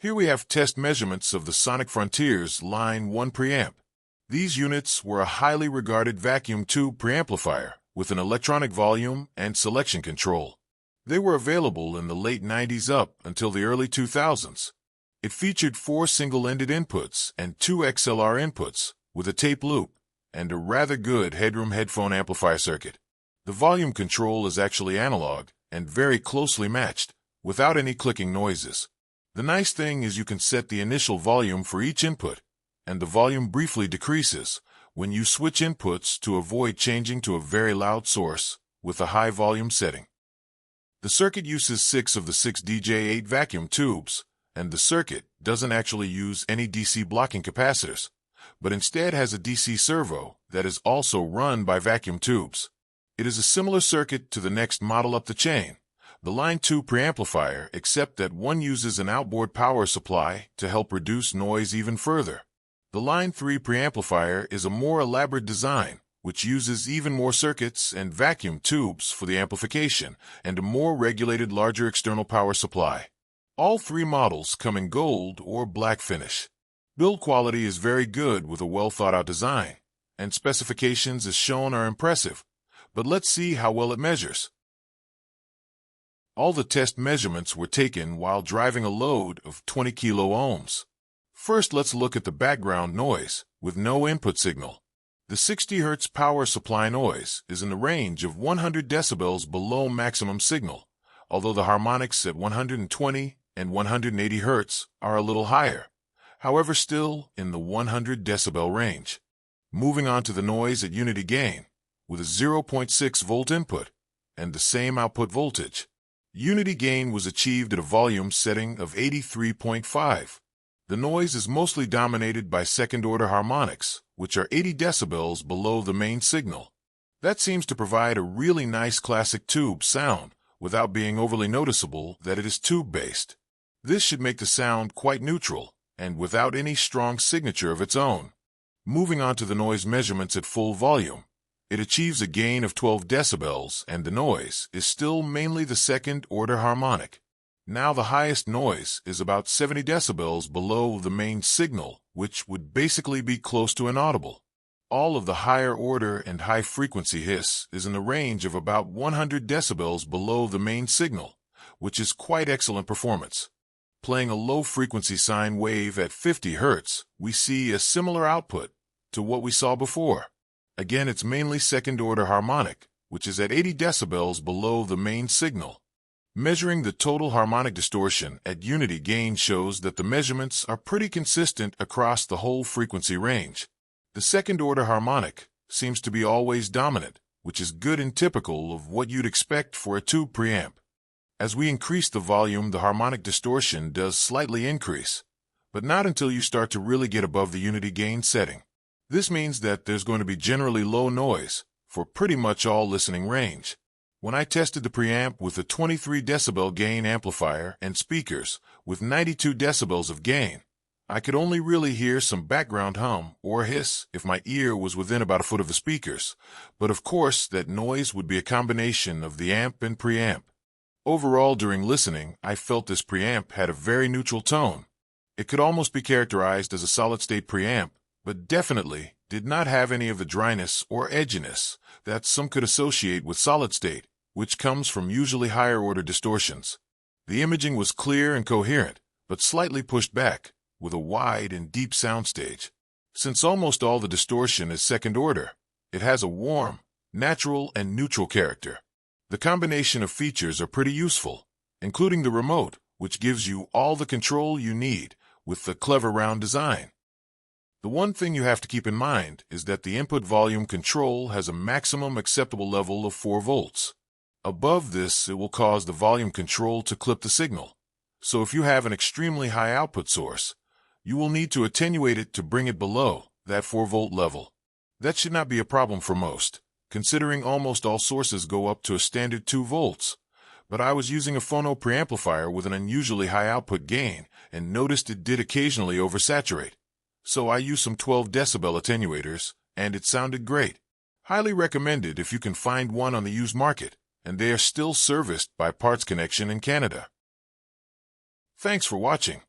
Here we have test measurements of the Sonic Frontier's Line 1 preamp. These units were a highly regarded vacuum tube preamplifier with an electronic volume and selection control. They were available in the late 90s up until the early 2000s. It featured 4 single-ended inputs and 2 XLR inputs with a tape loop and a rather good headroom headphone amplifier circuit. The volume control is actually analog and very closely matched, without any clicking noises. The nice thing is you can set the initial volume for each input, and the volume briefly decreases when you switch inputs to avoid changing to a very loud source with a high volume setting. The circuit uses 6 of the 6 DJ8 vacuum tubes, and the circuit doesn't actually use any DC blocking capacitors, but instead has a DC servo that is also run by vacuum tubes. It is a similar circuit to the next model up the chain, the Line 2 preamplifier, except that one uses an outboard power supply to help reduce noise even further. The Line 3 preamplifier is a more elaborate design, which uses even more circuits and vacuum tubes for the amplification and a more regulated larger external power supply. All 3 models come in gold or black finish. Build quality is very good with a well-thought-out design, and specifications as shown are impressive, but let's see how well it measures. All the test measurements were taken while driving a load of 20 kilo ohms. First, let's look at the background noise with no input signal. The 60 Hz power supply noise is in the range of 100 decibels below maximum signal, although the harmonics at 120 and 180 Hz are a little higher, however still in the 100 decibel range. Moving on to the noise at unity gain, with a 0.6 volt input and the same output voltage. Unity gain was achieved at a volume setting of 83.5. The noise is mostly dominated by second-order harmonics, which are 80 decibels below the main signal. That seems to provide a really nice classic tube sound without being overly noticeable that it is tube-based. This should make the sound quite neutral and without any strong signature of its own. Moving on to the noise measurements at full volume, it achieves a gain of 12 decibels and the noise is still mainly the second-order harmonic. Now the highest noise is about 70 decibels below the main signal, which would basically be close to inaudible. All of the higher order and high-frequency hiss is in the range of about 100 decibels below the main signal, which is quite excellent performance. Playing a low-frequency sine wave at 50 Hz, we see a similar output to what we saw before. Again, it's mainly second-order harmonic, which is at 80 decibels below the main signal. Measuring the total harmonic distortion at unity gain shows that the measurements are pretty consistent across the whole frequency range. The second-order harmonic seems to be always dominant, which is good and typical of what you'd expect for a tube preamp. As we increase the volume, the harmonic distortion does slightly increase, but not until you start to really get above the unity gain setting. This means that there's going to be generally low noise for pretty much all listening range. When I tested the preamp with a 23 decibel gain amplifier and speakers with 92 decibels of gain, I could only really hear some background hum or hiss if my ear was within about a foot of the speakers, but of course that noise would be a combination of the amp and preamp. Overall, during listening, I felt this preamp had a very neutral tone. It could almost be characterized as a solid-state preamp, but definitely did not have any of the dryness or edginess that some could associate with solid-state, which comes from usually higher-order distortions. The imaging was clear and coherent, but slightly pushed back, with a wide and deep soundstage. Since almost all the distortion is second-order, it has a warm, natural, and neutral character. The combination of features are pretty useful, including the remote, which gives you all the control you need with the clever round design. The one thing you have to keep in mind is that the input volume control has a maximum acceptable level of 4 volts. Above this, it will cause the volume control to clip the signal. So if you have an extremely high output source, you will need to attenuate it to bring it below that 4-volt level. That should not be a problem for most, considering almost all sources go up to a standard 2 volts. But I was using a phono preamplifier with an unusually high output gain and noticed it did occasionally oversaturate. So I used some 12 decibel attenuators, and it sounded great. Highly recommended if you can find one on the used market, and they are still serviced by Parts Connection in Canada. Thanks for watching.